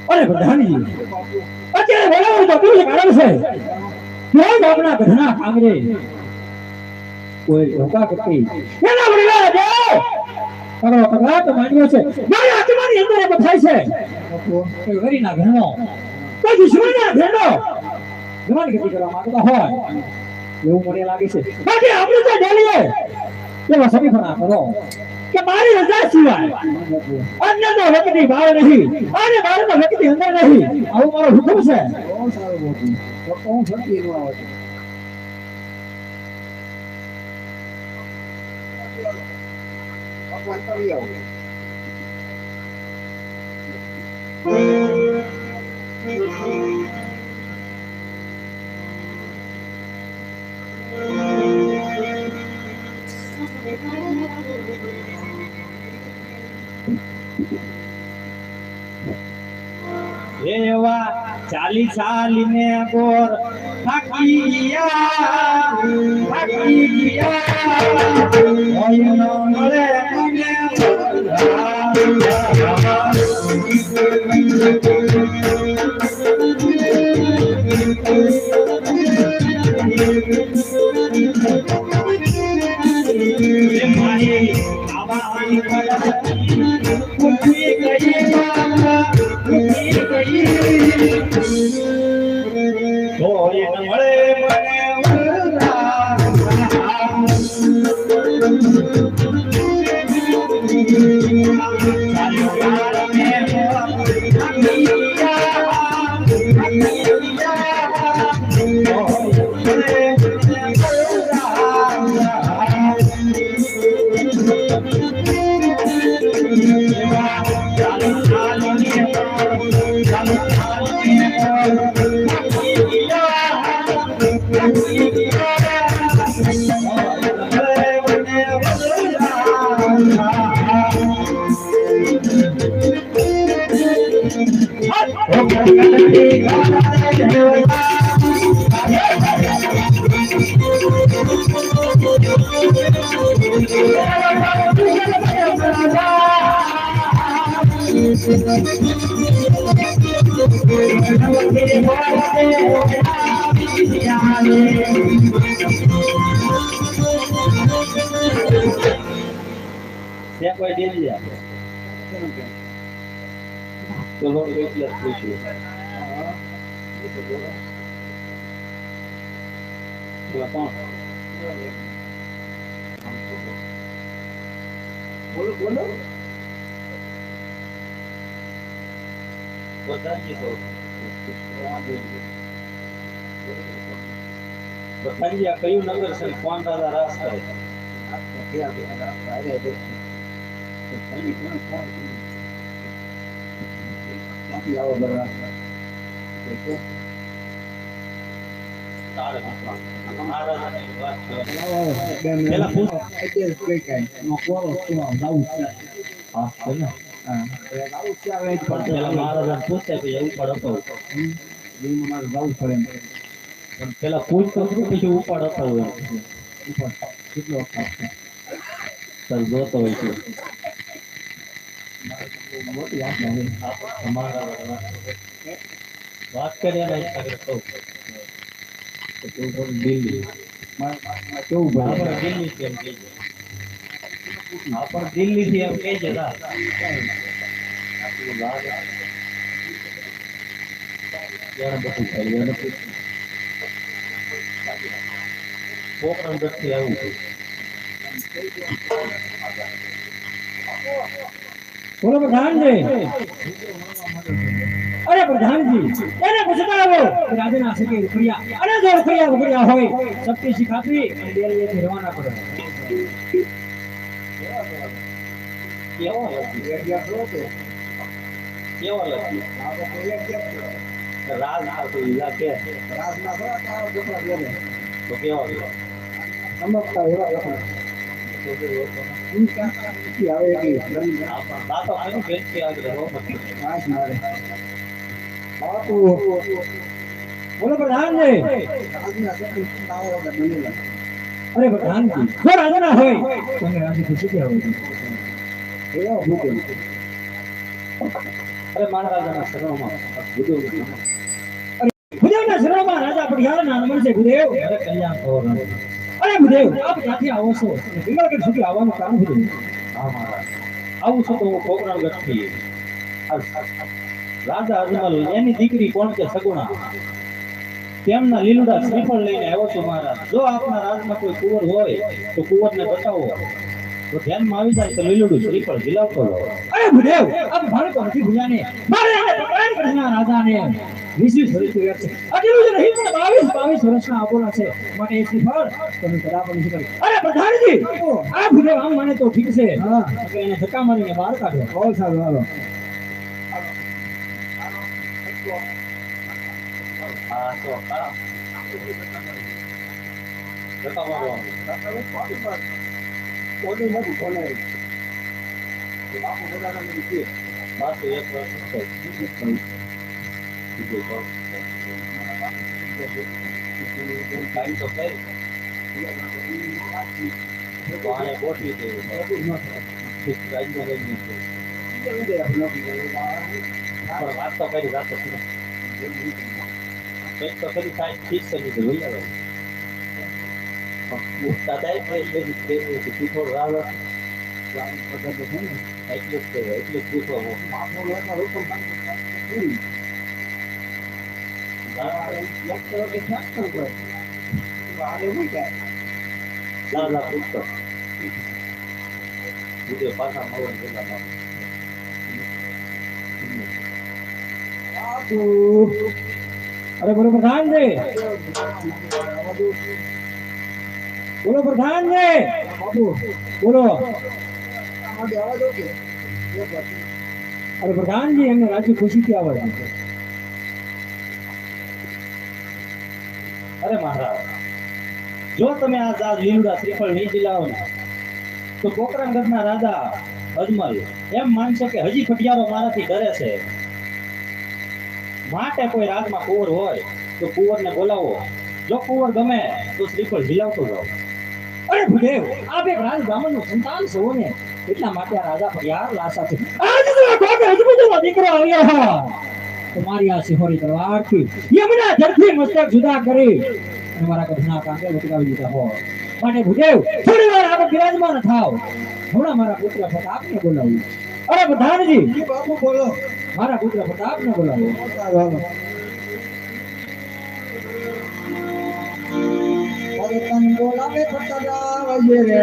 અરે પ્રધાનજી અત્યારે બોલાવું તો કેવું કારણ છે કોઈ આપણા ઘરના કાંગરે કોઈ ધોકા કરતી એના વડીલા જાઓ કરો કગડા તો માંડ્યો છે મારી આત્માની અંદર એ બથાય છે કોઈ ગરીના ઘરનો કોઈ દુશ્મનના ઘરનો જવાની ગતિ કરવા માંગતો હોય એવું મને લાગે છે બાકી આપણે તો ડેલીએ એવા સમીપના કરો કે મારી રજા સિવાય અન્ય તો વ્યક્તિ બહાર નહીં અને બહાર તો વ્યક્તિ અંદર નહીં આવું મારો હુકમ છે. બહુ સારું બાપુ. તો હું ફરતી ન આવતો. ભગવાન કરી આવો. એવા ચાલી ચાલીને બોર થાકી ગયા હોય ન મળે મને મારી આવા ઉઠી ગઈ હોય ન મળે કોઈ દે દીધા ચલો એટલે પૂછ્યું બોલો બોલો. બતાવીએ કયું નગર છે કોણ દાદા રાસ કરે ક્યાંથી આવો બધા? પેલા પૂછ તો પછી ઉપાડ હતો કેટલો સર જોતો હોય છે મોટી વાત વાત કરીએ દિલ્હી કેવું આપણે દિલ્હી થી એમ કહીએ આપણે દિલ્હી થી એમ કહીએ પોકરણ દરથી આવું છે બોલો પ્રધાનજી અરે પ્રધાનજી એને પૂછતાવો રાજાના સકે રૂપિયા અને જો રૂપિયા હોય સબકી શીખાપી અને ડેરીએથી રવાના કરો કેવો લખી રાજ આપો ઇલાકે રાજના થોડા દુખા દે તો કેવો સમજતા એવા લખા ઇનકા કી આવે કે બાતો કઈ બેચી આગળ હો આજ મારે બાપુ બોલો પ્રધાનજી આજના સત્ય તાવો વગર બનેલા અરે પ્રધાનજી જો રાજા ના હોય તમે રાજી ખુશી કે હોય એવો ભૂખ અરે મારા રાજાના શરણમાં ભુદેવના શરણમાં રાજા પડિયાળના નમન છે ભુદેવ અરે કલ્યાણ થવો અરે ભુદેવ આપ ક્યાંથી આવો છો હિંગળગઢ સુધી આવવાનું કારણ ભુદેવ હા મહારાજ આવું છું તો હું કોકરાગઢથી રાજા અજમલ એની દીકરી કોણ કે સગુણા તેમના લીલુડા શ્રીફળ લઈને આવ્યો છું મહારાજ જો આપના રાજમાં કોઈ કુંવર હોય તો કુંવરને બતાવો તો ધ્યાનમાં આવી જાય તો લીલુડું શ્રીફળ ઝીલાવતો જાઓ. અરે ભૂદેવ આપ ભારત નથી ભૂલ્યાને મારે એને પકડાઈને કૃષ્ણ રાધાને 20 વર્ષથી વ્યર્થ છે. અઢીલું જ નહીં પણ 22 વર્ષના આપોલા છે. મને એ શ્રીફળ તમે કદાપ નથી કરી. અરે પ્રધાનજી આ ભૂદેવ આમ માને તો ઠીક છે. હા એટલે એને ધક્કા મારીને બહાર કાઢ્યો. બહુ સારું હાલો હા તો હા જતા મારો કોની નથી ખોલાય બાપુ બધાના નથી છે પાછું એક વર્ષ થઈ. બીજું તો ટાઈમ તો કઈ તો આને ગોઠવી દેવું રાજમાં લઈ લીધું પણ વાત તો કરી રાતો કંઈક તો ખરી કાંઈ ઠીક છે નહીં તો લઈ આવે દાદા થોડું રાહ એટલું જ કહેવાય એટલું જ પૂછવાનું ના ના પૂછતો બીજે પાછા મળે પેલા અરે બોલો પ્રધાનજી બોલો પ્રધાનજી બાપુ બોલો આમાં આવા દો કે અરે પ્રધાનજી એમને રાજુ ખુશીથી આવે છે. અરે મહારાજ જો તમે આ લીલુડા શ્રીફળ નહીં દિલાવો ને તો કોકરાગઢના રાજા અજમલ એમ માનશે કે હજી ખટિયારો મારાથી ડરે છે. માટે કોઈ રાજમાં કુંવર હોય તો કુંવરને બોલાવો. જો કુંવર ગમે તો શ્રીફળ ઝીલાવતો જાઓ. અરે ભૂદેવ આપ એક રાજ બ્રાહ્મણનું સંતાન છો ને એટલા માટે આ રાજા પર યાર લાસા છે. આજ તો આ કોકે હજબુજનો દીકરો આવ્યો હા તમારી આ સિહોરી તલવારથી યમુના જળથી મસ્તક જુદા કરી અને મારા કઢના કાંગે લટકાવી દીધા હોય. માટે ભૂદેવ થોડી વાર આપ બિરાજમાન થાવ. હમણાં મારા પુત્ર પ્રતાપને બોલાવું. અરે પ્રધાનજી જી બાપુ બોલો મારા પુત્ર પ્રતાપને બોલાવો. સારું હાલો તન બોલાવે પટરાવજે રે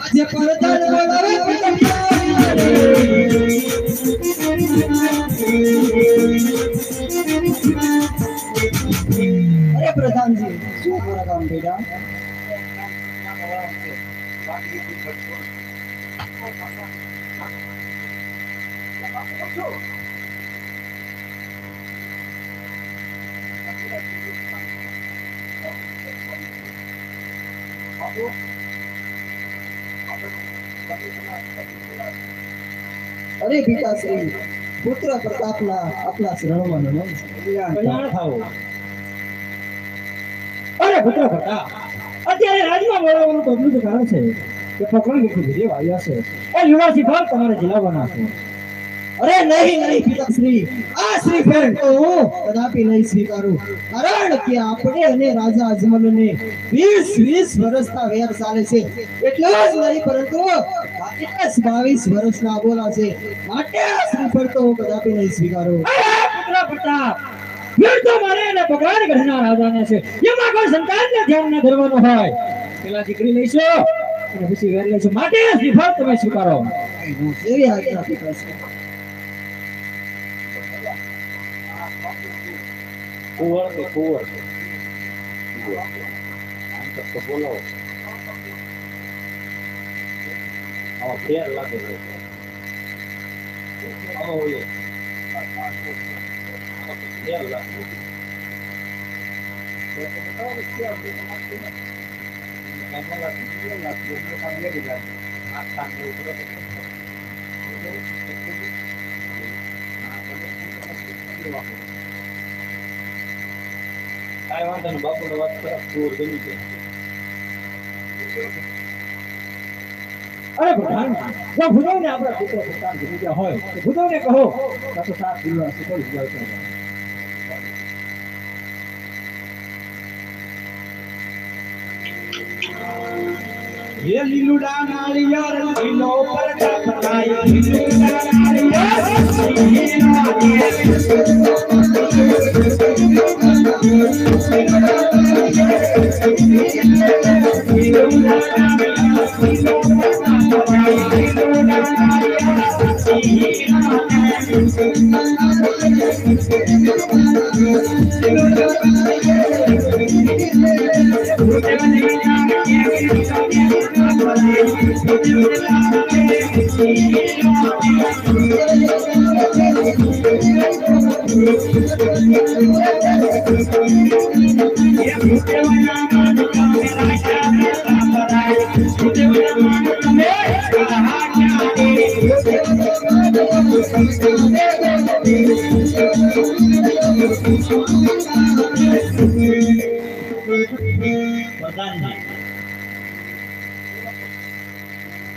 આજે પરદાન બોલાવે અરે પ્રધાનજી શું મારા કામ બેટા અરે પિતાશ્રી પુત્ર પ્રતાપના આપના શરણમાં કલ્યાણ થાઓ. અરે પુત્ર પ્રતાપ અત્યારે રાજમાં બોલાવવાનું તો એટલું જ કારણ છે કે પકડી લીધું વિજય આવ્યા છે. એ યુવાસી ફળ તમારે જિલાવવાના છે. અરે નહીં પિતાશ્રી આ શ્રીફળ તો હું કદાપી નહીં સ્વીકારું કારણ કે આપણે અને રાજા અજમલને 20 વર્ષના વેર ચાલે છે એટલું જ નહીં પરંતુ 22 વર્ષના બોલા છે માટે આ શ્રીફળ તો હું કદાપી નહીં સ્વીકારું અરે પુત્ર પ્રતાપ વીર તો મારે એને પકડાને ગઢના રાજાને છે. એમાં કોઈ સંતાનને ધ્યાન ન ધરવાનું હોય. પેલા દીકરી લઈશું અને પછી વેર લઈશું. માટે આ શ્રીફળ તમે સ્વીકારો. એવી આજ્ઞા પિતાશ્રી કુંવર કે કુંવર તો બોલાવો. આમાં ફેર લાગે છે. આમાં ઓલો ફેર લાગે કાંઈ વાંધો નહીં. બાપુને વાત કરો કુંવર ગમી છે. અરે પ્રધાન જો ભુદેવને આપણા પુત્ર સંતાન થઈ ગયા હોય તો ભુદેવને કહો કાં તો સાત દિલવા સફળ જાય છે. ये लीलुडा नालियर लीलो पर टपकाए लीलुडा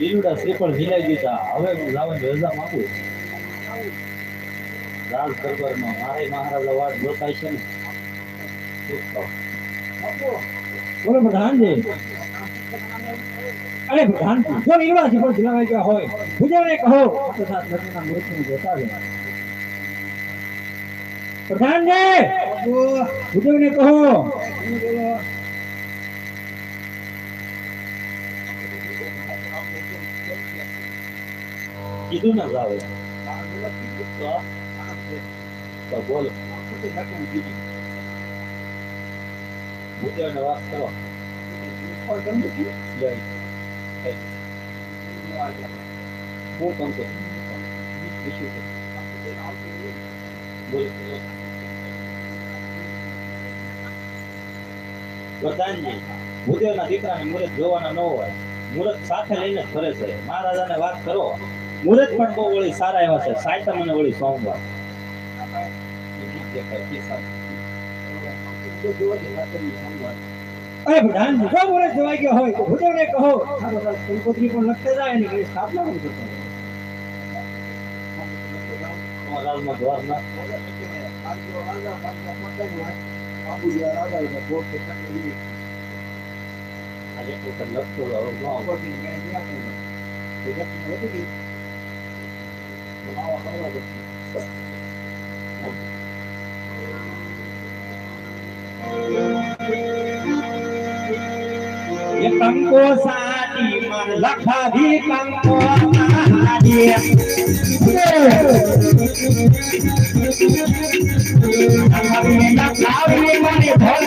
લીલુડા શ્રીફળ ઝીલાઈ દીધા. હવે હું લાવવાની રજા માંગુ. રાજ દરબારમાં મારે મહારાજા વાત જોતાય છે ને. બોલો પ્રધાનજી. અરે પ્રધાનજી જો નિર્વાસી પણ દિલાવાઈ ગયા હોય ભુદેવને કહો તો સાત લગ્નના મુહૂર્તને જોતાવે. પ્રધાનજી ભુદેવને કહો. કીધું ના જાવે તો બોલ ભૂદેવને વાત કરો. હું કામ કરું પ્રધાનજી ભૂદેવના દીકરાને મુહૂર્ત જોવાના ન હોય. મુહૂર્ત સાથે લઈને જ ફરે છે. મહારાજાને વાત કરો. મુહૂર્ત પણ બહુ વળી સારા એવા છે. સાયતમ અને વળી સોમવાર. અરે પ્રધાનજી જો મુહૂર્ત જોવાઈ ગયો હોય તો ભુદેવને કહો કંકોત્રી પણ લખતે જાય અને ઘરે સ્થાપના પણ કરતા જાય. રાજમાં દ્વાર ના આજે તો લખતો ये कंको साटी मन लखा भी कंको साटी अभी लखावी मने भोल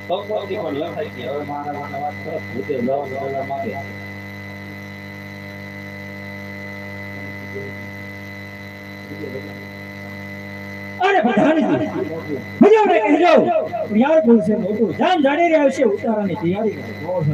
ભગવતી પણ લખાઈ ગઈ. હવે મારા માટે વાત કરો. ભૂદેવ જવા બોલવા માંગે. અરે પ્રધાનજી ભજાવને કહેજો યાર બોલશે મોટું જામ જાડી રહ્યા છે ઉતારાની તૈયારી કરો.